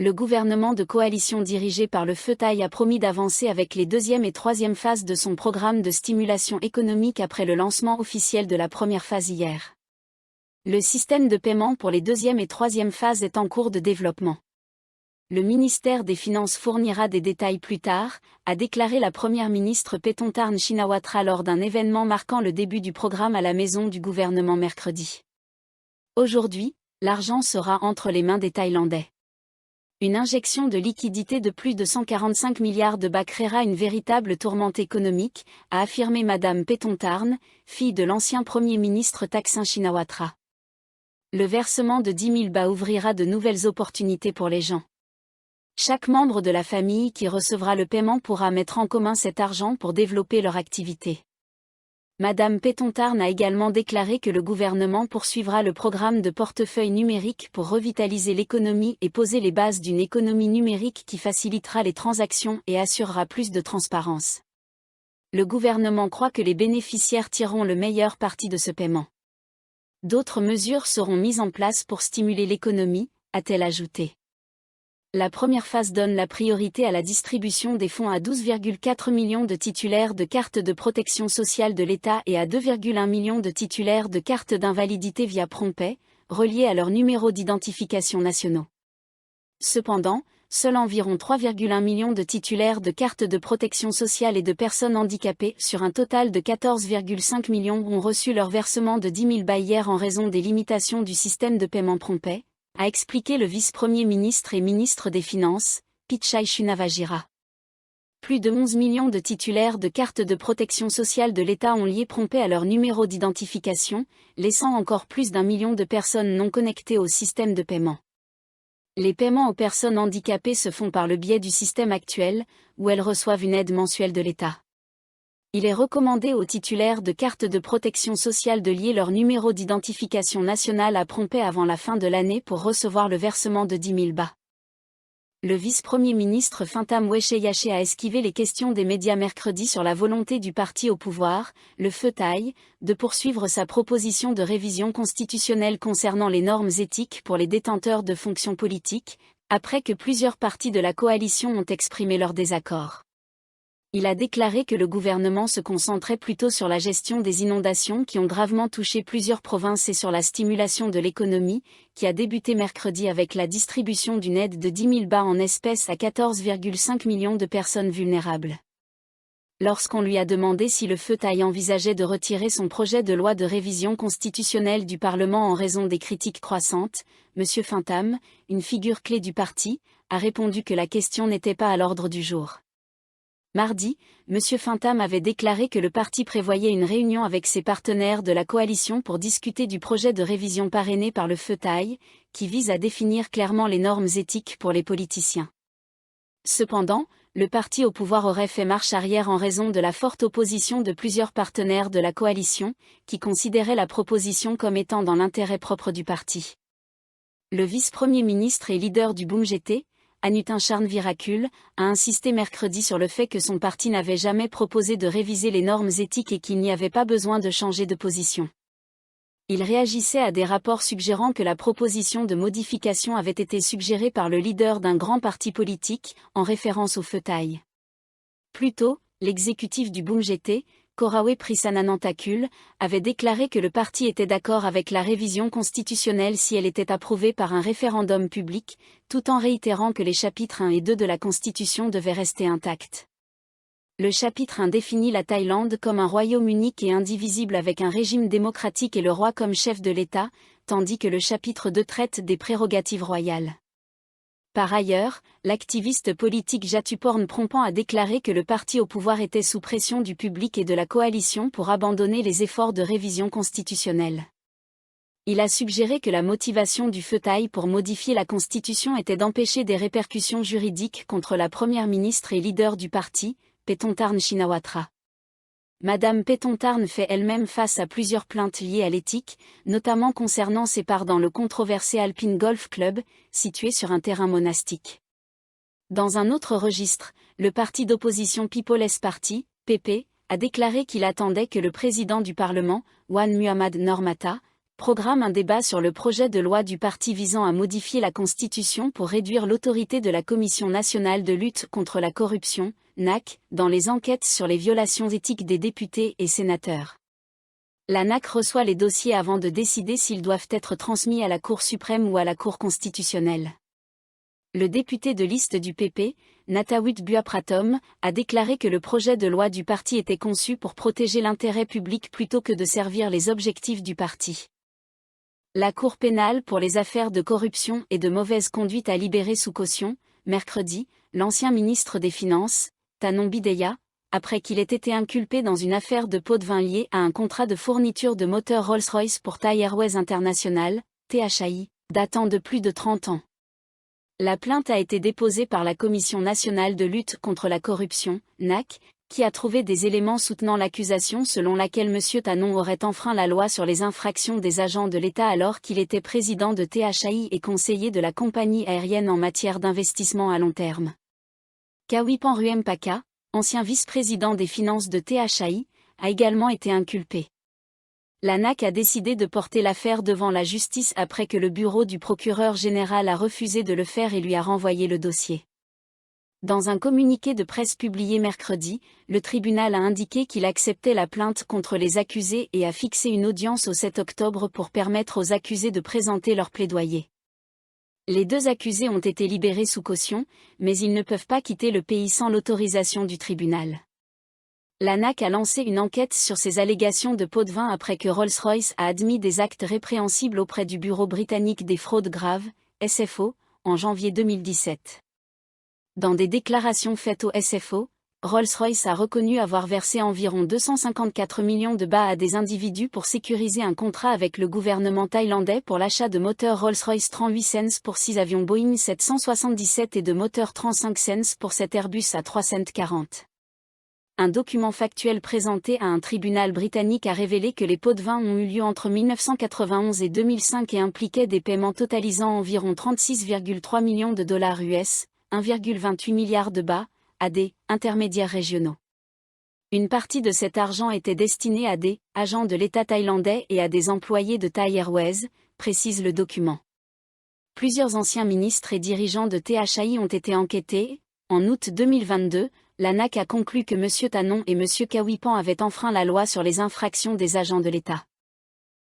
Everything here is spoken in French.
Le gouvernement de coalition dirigé par le Feutaï a promis d'avancer avec les deuxième et troisième phases de son programme de stimulation économique après le lancement officiel de la première phase hier. Le système de paiement pour les deuxième et troisième phases est en cours de développement. Le ministère des Finances fournira des détails plus tard, a déclaré la première ministre Paetongtarn Shinawatra lors d'un événement marquant le début du programme à la maison du gouvernement mercredi. Aujourd'hui, l'argent sera entre les mains des Thaïlandais. Une injection de liquidités de plus de 145 milliards de baht créera une véritable tourmente économique, a affirmé Madame Paetongtarn, fille de l'ancien Premier ministre Thaksin Shinawatra. Le versement de 10 000 bahts ouvrira de nouvelles opportunités pour les gens. Chaque membre de la famille qui recevra le paiement pourra mettre en commun cet argent pour développer leur activité. Madame Paetongtarn a également déclaré que le gouvernement poursuivra le programme de portefeuille numérique pour revitaliser l'économie et poser les bases d'une économie numérique qui facilitera les transactions et assurera plus de transparence. Le gouvernement croit que les bénéficiaires tireront le meilleur parti de ce paiement. D'autres mesures seront mises en place pour stimuler l'économie, a-t-elle ajouté. La première phase donne la priorité à la distribution des fonds à 12,4 millions de titulaires de cartes de protection sociale de l'État et à 2,1 millions de titulaires de cartes d'invalidité via PromptPay, reliés à leurs numéros d'identification nationaux. Cependant, seuls environ 3,1 millions de titulaires de cartes de protection sociale et de personnes handicapées sur un total de 14,5 millions ont reçu leur versement de 10 000 bahts hier en raison des limitations du système de paiement PromptPay, a expliqué le vice-premier ministre et ministre des Finances, Pichai Shunavajira. Plus de 11 millions de titulaires de cartes de protection sociale de l'État ont lié PromptPay à leur numéro d'identification, laissant encore plus d'1 million de personnes non connectées au système de paiement. Les paiements aux personnes handicapées se font par le biais du système actuel, où elles reçoivent une aide mensuelle de l'État. Il est recommandé aux titulaires de cartes de protection sociale de lier leur numéro d'identification nationale à PromptPay avant la fin de l'année pour recevoir le versement de 10 000 bahts. Le vice-premier ministre Fintam Wechayachai a esquivé les questions des médias mercredi sur la volonté du parti au pouvoir, le Feutaï, de poursuivre sa proposition de révision constitutionnelle concernant les normes éthiques pour les détenteurs de fonctions politiques, après que plusieurs partis de la coalition ont exprimé leur désaccord. Il a déclaré que le gouvernement se concentrait plutôt sur la gestion des inondations qui ont gravement touché plusieurs provinces et sur la stimulation de l'économie, qui a débuté mercredi avec la distribution d'une aide de 10 000 bahts en espèces à 14,5 millions de personnes vulnérables. Lorsqu'on lui a demandé si le Feutaï envisageait de retirer son projet de loi de révision constitutionnelle du Parlement en raison des critiques croissantes, M. Fintam, une figure clé du parti, a répondu que la question n'était pas à l'ordre du jour. Mardi, M. Fintam avait déclaré que le parti prévoyait une réunion avec ses partenaires de la coalition pour discuter du projet de révision parrainé par le Feutaï, qui vise à définir clairement les normes éthiques pour les politiciens. Cependant, le parti au pouvoir aurait fait marche arrière en raison de la forte opposition de plusieurs partenaires de la coalition, qui considéraient la proposition comme étant dans l'intérêt propre du parti. Le vice-premier ministre et leader du BUMJT, Anutin Charnvirakul, a insisté mercredi sur le fait que son parti n'avait jamais proposé de réviser les normes éthiques et qu'il n'y avait pas besoin de changer de position. Il réagissait à des rapports suggérant que la proposition de modification avait été suggérée par le leader d'un grand parti politique, en référence au Feutaï. Plus tôt, l'exécutif du BUMJT, Korawe Prisananantakul, avait déclaré que le parti était d'accord avec la révision constitutionnelle si elle était approuvée par un référendum public, tout en réitérant que les chapitres 1 et 2 de la Constitution devaient rester intacts. Le chapitre 1 définit la Thaïlande comme un royaume unique et indivisible avec un régime démocratique et le roi comme chef de l'État, tandis que le chapitre 2 traite des prérogatives royales. Par ailleurs, l'activiste politique Jatuporn Prongpan a déclaré que le parti au pouvoir était sous pression du public et de la coalition pour abandonner les efforts de révision constitutionnelle. Il a suggéré que la motivation du Feutaï pour modifier la Constitution était d'empêcher des répercussions juridiques contre la première ministre et leader du parti, Paetongtarn Shinawatra. Madame Paetongtarn fait elle-même face à plusieurs plaintes liées à l'éthique, notamment concernant ses parts dans le controversé Alpine Golf Club, situé sur un terrain monastique. Dans un autre registre, le parti d'opposition People's Party, PP, a déclaré qu'il attendait que le président du Parlement, Wan Muhammad Noor Matha, programme un débat sur le projet de loi du parti visant à modifier la Constitution pour réduire l'autorité de la Commission nationale de lutte contre la corruption, NAC, dans les enquêtes sur les violations éthiques des députés et sénateurs. La NAC reçoit les dossiers avant de décider s'ils doivent être transmis à la Cour suprême ou à la Cour constitutionnelle. Le député de liste du PP, Nathawut Buapratom, a déclaré que le projet de loi du parti était conçu pour protéger l'intérêt public plutôt que de servir les objectifs du parti. La Cour pénale pour les affaires de corruption et de mauvaise conduite a libéré sous caution, mercredi, l'ancien ministre des Finances, Tanon Bideya, après qu'il ait été inculpé dans une affaire de pots de vin liée à un contrat de fourniture de moteurs Rolls-Royce pour Thai Airways International, THAI, datant de plus de 30 ans. La plainte a été déposée par la Commission nationale de lutte contre la corruption, NAC, qui a trouvé des éléments soutenant l'accusation selon laquelle M. Tanon aurait enfreint la loi sur les infractions des agents de l'État alors qu'il était président de THAI et conseiller de la compagnie aérienne en matière d'investissement à long terme. Kawipan Ruempaka, ancien vice-président des finances de THAI, a également été inculpé. La NAC a décidé de porter l'affaire devant la justice après que le bureau du procureur général a refusé de le faire et lui a renvoyé le dossier. Dans un communiqué de presse publié mercredi, le tribunal a indiqué qu'il acceptait la plainte contre les accusés et a fixé une audience au 7 octobre pour permettre aux accusés de présenter leur plaidoyer. Les deux accusés ont été libérés sous caution, mais ils ne peuvent pas quitter le pays sans l'autorisation du tribunal. La NAC a lancé une enquête sur ces allégations de pots de vin après que Rolls-Royce a admis des actes répréhensibles auprès du Bureau britannique des fraudes graves, SFO, en janvier 2017. Dans des déclarations faites au SFO, Rolls-Royce a reconnu avoir versé environ 254 millions de bahts à des individus pour sécuriser un contrat avec le gouvernement thaïlandais pour l'achat de moteurs Rolls-Royce 38 cents pour 6 avions Boeing 777 et de moteurs 35 cents pour 7 Airbus A340. Un document factuel présenté à un tribunal britannique a révélé que les pots de vin ont eu lieu entre 1991 et 2005 et impliquaient des paiements totalisant environ 36,3 millions de dollars US, 1,28 milliard de bahts, à des intermédiaires régionaux. Une partie de cet argent était destinée à des agents de l'État thaïlandais et à des employés de Thai Airways, précise le document. Plusieurs anciens ministres et dirigeants de THAI ont été enquêtés. En août 2022, la NAC a conclu que M. Tanon et M. Kawipan avaient enfreint la loi sur les infractions des agents de l'État.